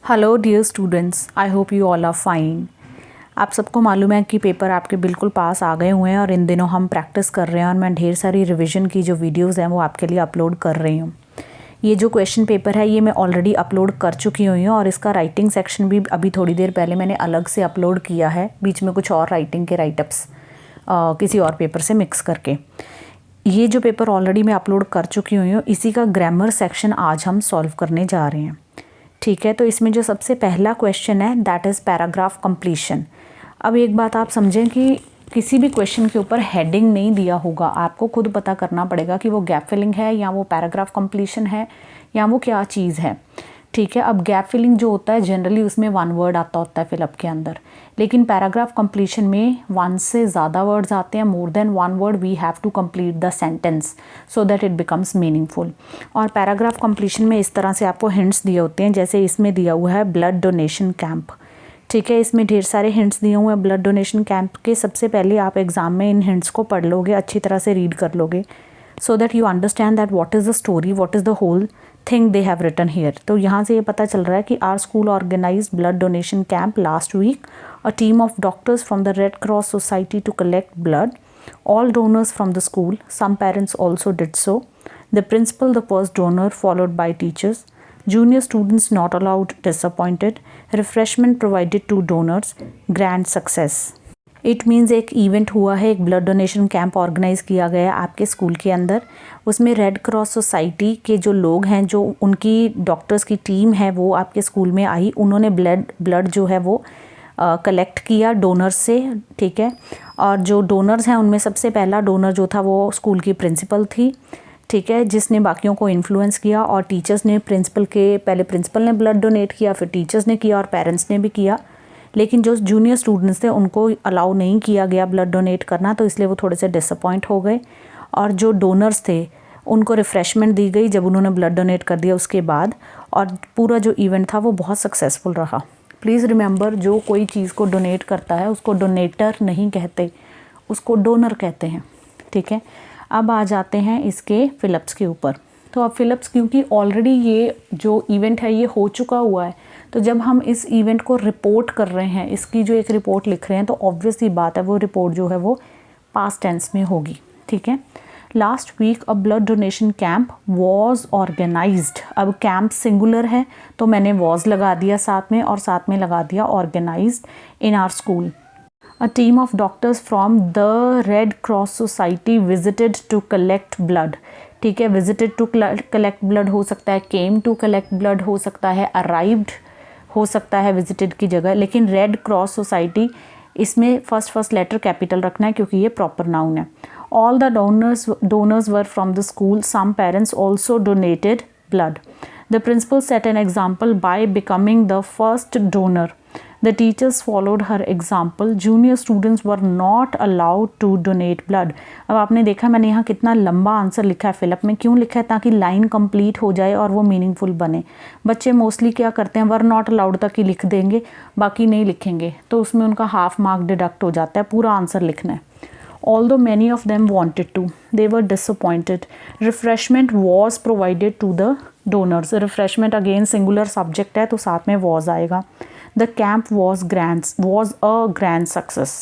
Hello dear students, I hope you all are fine. आप सबको मालूम है कि पेपर आपके बिल्कुल पास आ गए हुए हैं और इन दिनों हम प्रैक्टिस कर रहे हैं और मैं ढेर सारी रिवीजन की जो वीडियोस हैं वो आपके लिए अपलोड कर रही हूँ। ये जो क्वेश्चन पेपर है ये मैं ऑलरेडी अपलोड कर चुकी हुई हूँ और इसका राइटिंग सेक्शन भी अभी थोड़ी देर पहले मैंने अलग से अपलोड किया है, बीच में कुछ और राइटिंग के राइटअप्स किसी और पेपर से मिक्स करके। ये जो पेपर ऑलरेडी मैं अपलोड कर चुकी हुई हूँ, इसी का ग्रामर सेक्शन आज हम सॉल्व करने जा रहे हैं। ठीक है, तो इसमें जो सबसे पहला क्वेश्चन है दैट इज़ पैराग्राफ कंप्लीशन। अब एक बात आप समझें कि किसी भी क्वेश्चन के ऊपर हेडिंग नहीं दिया होगा, आपको खुद पता करना पड़ेगा कि वो गैप फिलिंग है या वो पैराग्राफ कंप्लीशन है या वो क्या चीज़ है। ठीक है, अब गैप फिलिंग जो होता है जनरली उसमें वन वर्ड आता होता है फिलअप के अंदर, लेकिन पैराग्राफ कंप्लीशन में वन से ज़्यादा वर्ड्स आते हैं, more than one word we have to complete the sentence so that it becomes meaningful. और पैराग्राफ कंप्लीशन में इस तरह से आपको हिंट्स दिए होते हैं, जैसे इसमें दिया हुआ है ब्लड डोनेशन कैंप। ठीक है, इसमें ढेर सारे हिंट्स दिए हुए हैं ब्लड डोनेशन कैंप के। सबसे पहले आप एग्ज़ाम में इन हिंट्स को पढ़ लोगे, अच्छी तरह से रीड कर लोगे, so that you understand that what is the story, what is the whole thing they have written here. तो यहाँ से ये पता चल रहा है कि our school organise blood donation camp last week, a team of doctors from the Red Cross Society to collect blood, all donors from the school, some parents also did so, the principal the first donor followed by teachers, junior students not allowed, disappointed, refreshment provided to donors, grand success। It means एक event हुआ है, एक blood donation camp organise किया गया है आपके school के अंदर। उसमें रेड क्रॉस सोसाइटी के जो लोग हैं, जो उनकी डॉक्टर्स की टीम है, वो आपके स्कूल में आई, उन्होंने ब्लड जो है वो कलेक्ट किया डोनर्स से। ठीक है, और जो डोनर्स हैं उनमें सबसे पहला डोनर जो था वो स्कूल की प्रिंसिपल थी। ठीक है, जिसने बाकियों को इन्फ्लुएंस किया, और टीचर्स ने पहले प्रिंसिपल ने ब्लड डोनेट किया, फिर टीचर्स ने किया और पेरेंट्स ने भी किया। लेकिन जो जूनियर स्टूडेंट्स थे उनको अलाउ नहीं किया गया ब्लड डोनेट करना, तो इसलिए वो थोड़े से डिसअपॉइंट हो गए। और जो डोनर्स थे उनको रिफ़्रेशमेंट दी गई जब उन्होंने ब्लड डोनेट कर दिया उसके बाद, और पूरा जो इवेंट था वो बहुत सक्सेसफुल रहा। प्लीज़ रिमेंबर, जो कोई चीज़ को डोनेट करता है उसको डोनेटर नहीं कहते, उसको डोनर कहते हैं। ठीक है, अब आ जाते हैं इसके फिलअप्स के ऊपर। तो अब फिलअप्स, क्योंकि ऑलरेडी ये जो इवेंट है ये हो चुका हुआ है, तो जब हम इस इवेंट को रिपोर्ट कर रहे हैं, इसकी जो एक रिपोर्ट लिख रहे हैं, तो ऑब्वियसली बात है वो रिपोर्ट जो है वो पास्ट टेंस में होगी। ठीक है, last week a blood donation camp was organised. अब कैंप सिंगुलर है तो मैंने वॉज लगा दिया साथ में, और साथ में लगा दिया organised in our school. A team of doctors from the Red Cross Society visited to collect blood. ठीक है, विजिटेड टू कलेक्ट ब्लड हो सकता है, केम टू कलेक्ट ब्लड हो सकता है, अराइव्ड हो सकता है विजिटेड की जगह, लेकिन रेड क्रॉस सोसाइटी इसमें फर्स्ट लेटर कैपिटल रखना है क्योंकि ये प्रॉपर नाउन है। All the donors were from the school. Some parents also donated blood. The principal set an example by becoming the first donor. The teachers followed her example. Junior students were not allowed to donate blood. अब आपने देखा मैंने यहाँ कितना लंबा answer लिखा है fill up में। क्यों लिखा है? ताकि लाइन कंप्लीट हो जाए और वो मीनिंगफुल बने। बच्चे मोस्टली क्या करते हैं, वर नॉट अलाउड तक ही लिख देंगे, बाकी नहीं लिखेंगे, तो उसमें उनका हाफ मार्क डिडक्ट हो जाता है। पूरा आंसर लिखना है। Although many of them wanted to, they were disappointed. Refreshment was provided to the donors. Refreshment again singular subject है तो साथ में was आएगा। The camp was a grand success.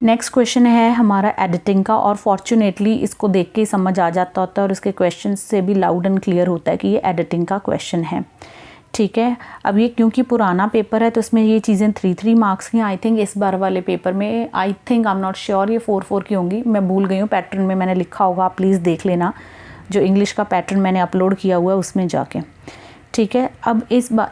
Next question है हमारा एडिटिंग का, और फॉर्चुनेटली इसको देख के ही समझ आ जाता होता है और इसके क्वेश्चन से भी लाउड एंड क्लियर होता है कि ये एडिटिंग का क्वेश्चन है। ठीक है, अब ये क्योंकि पुराना पेपर है तो इसमें ये चीज़ें 3 मार्क्स की। आई थिंक इस बार वाले पेपर में आई एम नॉट श्योर ये 4 की होंगी, मैं भूल गई हूँ। पैटर्न में मैंने लिखा होगा, आप प्लीज़ देख लेना, जो इंग्लिश का पैटर्न मैंने अपलोड किया हुआ है उसमें जाके। ठीक है, अब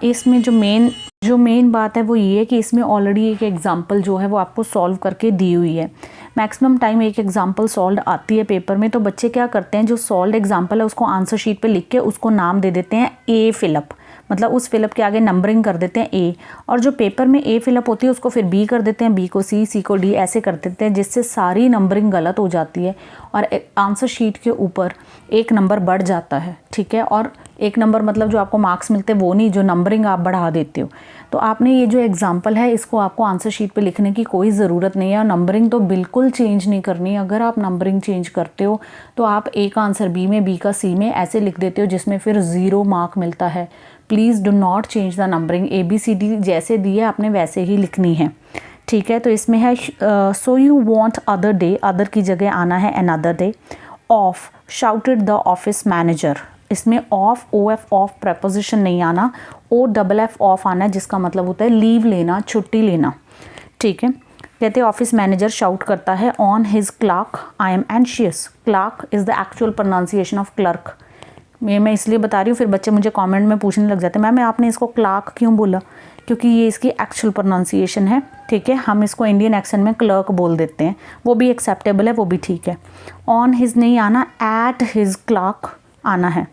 इसमें जो मेन बात है वो ये है कि इसमें ऑलरेडी एक एग्जाम्पल जो है वो आपको सॉल्व करके दी हुई है। मैक्सिमम टाइम एक एग्जाम्पल सॉल्व आती है पेपर में, तो बच्चे क्या करते हैं, जो सॉल्व एग्जाम्पल है उसको आंसर शीट पे लिख के उसको नाम दे देते हैं ए फिलअप, मतलब उस फिलअप के आगे नंबरिंग कर देते हैं ए, और जो पेपर में ए फिलअप होती है उसको फिर बी कर देते हैं, बी को सी, सी को डी, ऐसे कर देते हैं, जिससे सारी नंबरिंग गलत हो जाती है और आंसर शीट के ऊपर एक नंबर बढ़ जाता है। ठीक है, और एक नंबर मतलब जो आपको मार्क्स मिलते हैं वो नहीं, जो नंबरिंग आप बढ़ा देते हो। तो आपने ये जो एग्जांपल है इसको आपको आंसर शीट पे लिखने की कोई ज़रूरत नहीं है, और नंबरिंग तो बिल्कुल चेंज नहीं करनी है। अगर आप नंबरिंग चेंज करते हो तो आप ए का आंसर बी में, बी का सी में ऐसे लिख देते हो जिसमें फिर 0 मार्क मिलता है। Please do not change the numbering, ABCD जैसे दी है आपने वैसे ही लिखनी है, ठीक है। तो इसमें है so you want other day, other की जगह आना है another day. Of, shouted the office manager, इसमें ऑफ, OF ऑफ प्रेपोजिशन नहीं आना, OFF ऑफ आना है जिसका मतलब होता है लीव लेना, छुट्टी लेना, ठीक है। कहते हैं ऑफिस मैनेजर शाउट करता है on his clerk I am anxious. Clark is the actual pronunciation of clerk. मैं इसलिए बता रही हूँ, फिर बच्चे मुझे कमेंट में पूछने लग जाते हैं मैम आपने इसको क्लार्क क्यों बोला, क्योंकि ये इसकी एक्चुअल प्रोनाउंसिएशन है, ठीक है। हम इसको इंडियन एक्सेंट में क्लर्क बोल देते हैं, वो भी एक्सेप्टेबल है, वो भी ठीक है। ऑन हिज नहीं आना, एट हिज क्लार्क आना है।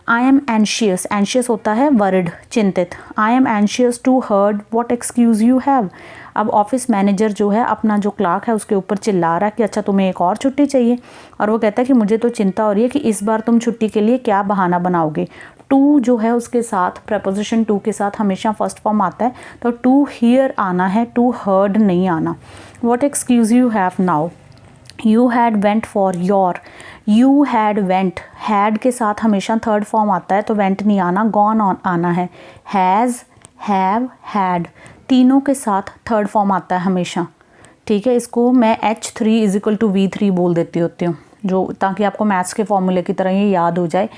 आई एम एंशियस, एंशियस होता है वरिड, चिंतित। I am anxious to heard what excuse you have. अब ऑफिस मैनेजर जो है अपना जो क्लार्क है उसके ऊपर चिल्ला रहा है कि अच्छा तुम्हें एक और छुट्टी चाहिए, और वो कहता है कि मुझे तो चिंता हो रही है कि इस बार तुम छुट्टी के लिए क्या बहाना बनाओगे। टू जो है उसके साथ प्रपोजिशन टू के साथ हमेशा फर्स्ट फॉर्म आता है, तो टू हियर आना है, टू हर्ड नहीं आना। What excuse you have now. You had went for your, you had went, had के साथ हमेशा थर्ड फॉर्म आता है तो वेंट नहीं आना, गॉन ऑन आना है। हैज़, हैव, हैड तीनों के साथ थर्ड फॉर्म आता है हमेशा, ठीक है। इसको मैं H3 = V3 बोल देती होती हूँ, जो ताकि आपको मैथ्स के फॉर्मूले की तरह ये याद हो जाए।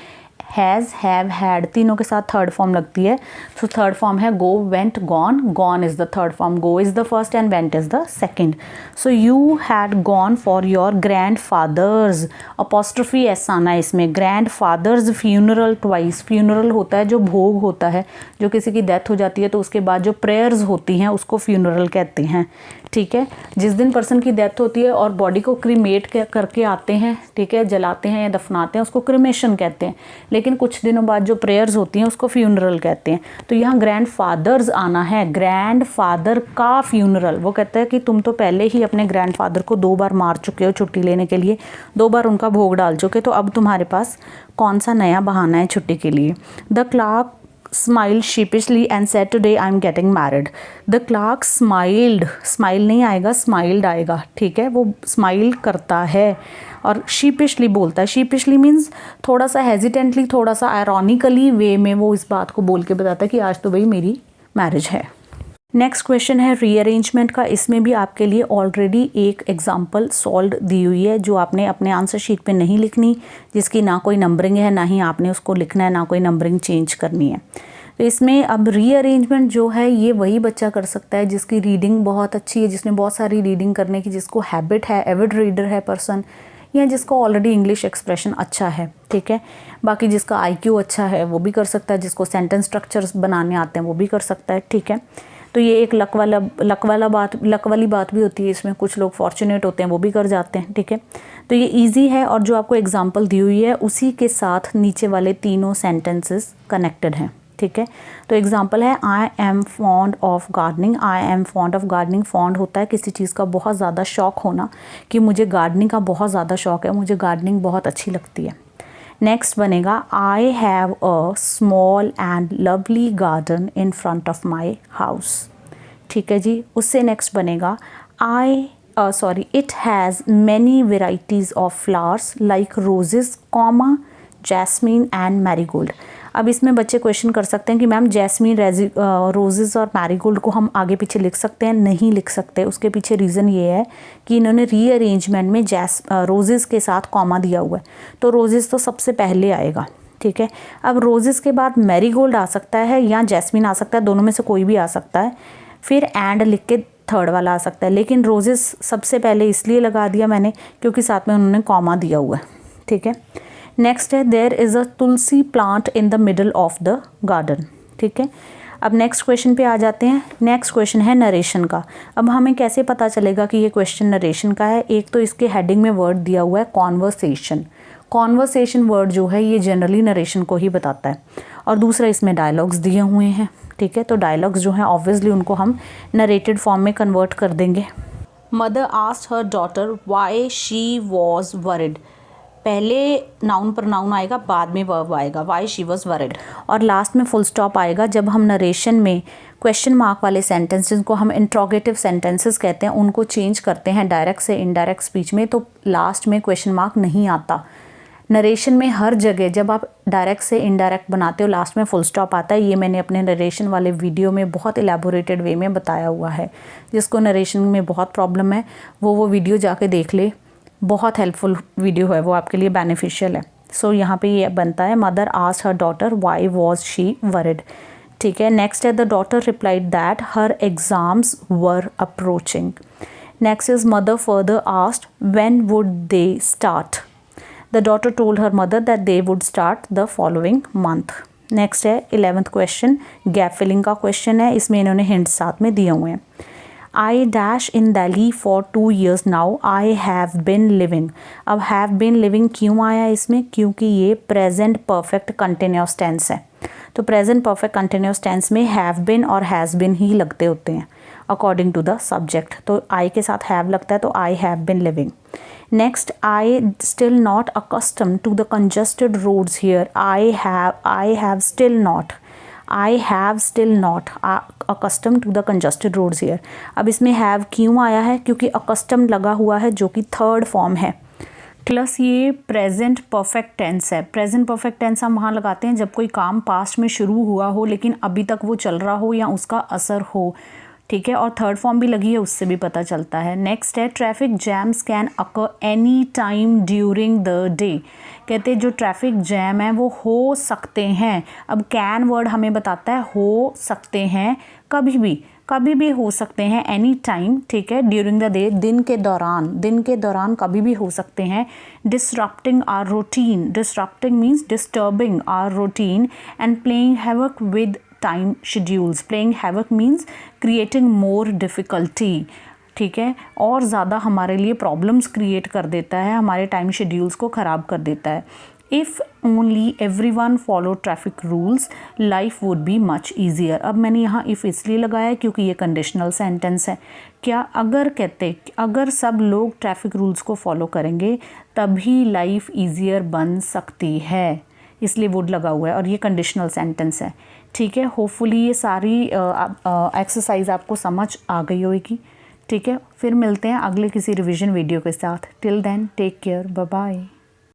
हैज़, हैव, हैड तीनों के साथ थर्ड फॉर्म लगती है, तो थर्ड फॉर्म है go, went, gone. Gone is the third form, go is the first and went is the second. So you had gone for your grandfather's, apostrophe S आना है इसमें, grandfather's funeral twice. Funeral होता है जो भोग होता है, जो किसी की डेथ हो जाती है तो उसके बाद जो प्रेयर्स होती हैं उसको फ्यूनरल कहते हैं, ठीक है। जिस दिन पर्सन की डेथ होती है और बॉडी को क्रीमेट करके आते हैं, ठीक है, जलाते हैं या दफनाते हैं, उसको क्रीमेशन कहते हैं। लेकिन कुछ दिनों बाद जो प्रेयर्स होती हैं उसको फ्यूनरल कहते हैं। तो यहाँ ग्रैंड फादर्स आना है, ग्रैंड फादर का फ्यूनरल। वो कहता है कि तुम तो पहले ही अपने ग्रैंड फादर को 2 बार मार चुके हो छुट्टी लेने के लिए, 2 बार उनका भोग डाल चुके, तो अब तुम्हारे पास कौन सा नया बहाना है छुट्टी के लिए। The clerk smiled sheepishly and said today I am getting married. The clerk smiled, smile नहीं आएगा, smiled आएगा, ठीक है। वो smile करता है और sheepishly बोलता है। sheepishly means थोड़ा सा hesitantly, थोड़ा सा ironically वे में वो इस बात को बोल के बताता है कि आज तो भाई मेरी मैरिज है। नेक्स्ट क्वेश्चन है रीअरेंजमेंट का। इसमें भी आपके लिए ऑलरेडी एक एग्जांपल सॉल्व दी हुई है जो आपने अपने आंसर शीट पे नहीं लिखनी, जिसकी ना कोई नंबरिंग है, ना ही आपने उसको लिखना है, ना कोई नंबरिंग चेंज करनी है। तो इसमें अब रीअरेंजमेंट जो है ये वही बच्चा कर सकता है जिसकी रीडिंग बहुत अच्छी है, जिसने बहुत सारी रीडिंग करने की जिसको हैबिट है, एविड रीडर है पर्सन, या जिसको ऑलरेडी इंग्लिश एक्सप्रेशन अच्छा है, ठीक है। बाकी जिसका IQ अच्छा है वो भी कर सकता है, जिसको सेंटेंस स्ट्रक्चर्स बनाने आते हैं वो भी कर सकता है, ठीक है। तो ये एक लक वाली बात भी होती है इसमें, कुछ लोग फॉर्चुनेट होते हैं वो भी कर जाते हैं, ठीक है। तो ये इजी है, और जो आपको एग्जांपल दी हुई है उसी के साथ नीचे वाले तीनों सेंटेंसेस कनेक्टेड हैं, ठीक है। तो एग्जांपल है I am fond of gardening. I am fond of gardening, fond होता है किसी चीज़ का बहुत ज़्यादा शौक होना, कि मुझे गार्डनिंग का बहुत ज़्यादा शौक है, मुझे गार्डनिंग बहुत अच्छी लगती है। नेक्स्ट बनेगा I have a small and lovely garden in front of my house, ठीक है जी। उससे नेक्स्ट बनेगा it has many varieties of flowers like roses, jasmine and marigold. अब इसमें बच्चे क्वेश्चन कर सकते हैं कि मैम जैस्मीन, रोजेज़ और मैरीगोल्ड को हम आगे पीछे लिख सकते हैं? नहीं लिख सकते। उसके पीछे रीज़न ये है कि इन्होंने रीअरेंजमेंट में रोजेज़ के साथ कॉमा दिया हुआ है, तो रोजेज़ तो सबसे पहले आएगा, ठीक है। अब रोजेज़ के बाद मैरीगोल्ड आ सकता है या जैस्मीन आ सकता है, दोनों में से कोई भी आ सकता है, फिर एंड लिख के थर्ड वाला आ सकता है। लेकिन रोजेज़ सबसे पहले इसलिए लगा दिया मैंने क्योंकि साथ में उन्होंने कॉमा दिया हुआ है, ठीक है। नेक्स्ट है there is a tulsi plant in the middle of the garden, ठीक है। अब नेक्स्ट क्वेश्चन पे आ जाते हैं। नेक्स्ट क्वेश्चन है नरेशन का। अब हमें कैसे पता चलेगा कि ये क्वेश्चन नरेशन का है? एक तो इसके हेडिंग में वर्ड दिया हुआ है कॉन्वर्सेशन। कॉन्वर्सेशन वर्ड जो है ये जनरली नरेशन को ही बताता है, और दूसरा इसमें डायलॉग्स दिए हुए हैं, ठीक है। तो डायलॉग्स जो हैं ऑब्वियसली उनको हम नरेटेड फॉर्म में कन्वर्ट कर देंगे। Mother asked her daughter why she was worried. पहले नाउन प्रोनाउन आएगा, बाद में वर्ब आएगा, वाई शी वॉज वरिड, और लास्ट में फुल स्टॉप आएगा जब हम नरेशन में क्वेश्चन मार्क वाले सेंटेंस जिनको हम इंट्रोगेटिव सेंटेंसेस कहते हैं उनको चेंज करते हैं डायरेक्ट से इनडायरेक्ट स्पीच में, तो लास्ट में क्वेश्चन मार्क नहीं आता। नरेशन में हर जगह जब आप डायरेक्ट से इनडायरेक्ट बनाते हो लास्ट में फुल स्टॉप आता है। ये मैंने अपने नरेशन वाले वीडियो में बहुत इलेबोरेटेड वे में बताया हुआ है। जिसको नरेशन में बहुत प्रॉब्लम है वो वीडियो जाके देख ले, बहुत हेल्पफुल वीडियो है वो, आपके लिए बेनिफिशियल है। सो यहाँ पे ये बनता है mother asked her daughter why was she worried. ठीक है, नेक्स्ट है the daughter replied that her exams were approaching. Next is mother further asked when would they start. The daughter told her mother that they would start the following month. Next है 11th question, gap filling का question है, इसमें इन्होंने hints साथ में दिए हुए हैं। I dash in Delhi for 2 years now. I have been living. अब have been living क्यों आया इसमें? क्योंकि ये present perfect continuous tense है। तो present perfect continuous tense में have been और has been ही लगते होते हैं according to the subject। तो I के साथ have लगता है तो I have been living। Next, I still not accustomed to the congested roads here. I have still not accustomed to the congested roads here। अब इसमें have क्यों आया है? क्योंकि accustomed लगा हुआ है जो कि थर्ड फॉर्म है, प्लस ये प्रेजेंट परफेक्ट टेंस है। प्रेजेंट परफेक्ट टेंस हम वहाँ लगाते हैं जब कोई काम पास्ट में शुरू हुआ हो लेकिन अभी तक वो चल रहा हो या उसका असर हो। ठीक है, और थर्ड फॉर्म भी लगी है उससे भी पता चलता है। नेक्स्ट है traffic jams can occur any time during the day. कहते हैं जो ट्रैफिक जैम है वो हो सकते हैं। अब कैन वर्ड हमें बताता है हो सकते हैं, कभी भी हो सकते हैं, एनी टाइम। ठीक है, ड्यूरिंग द डे, दिन के दौरान कभी भी हो सकते हैं। Disrupting our routine, disrupting means disturbing our routine, and playing havoc with time schedules. Playing havoc means creating more difficulty. ठीक है, और ज़्यादा हमारे लिए प्रॉब्लम्स क्रिएट कर देता है, हमारे टाइम शेड्यूल्स को ख़राब कर देता है। If only everyone follow traffic rules life would be much easier. अब मैंने यहाँ इफ़ इसलिए लगाया क्योंकि ये कंडीशनल सेंटेंस है। क्या अगर सब लोग ट्रैफिक रूल्स को फॉलो करेंगे तभी लाइफ ईजियर बन सकती है, इसलिए वुड लगा हुआ है और ये कंडीशनल सेंटेंस है। ठीक है, होपफुली ये सारी एक्सरसाइज आपको समझ आ गई होगी। ठीक है, फिर मिलते हैं अगले किसी रिवीजन वीडियो के साथ। Till then take care, bye bye.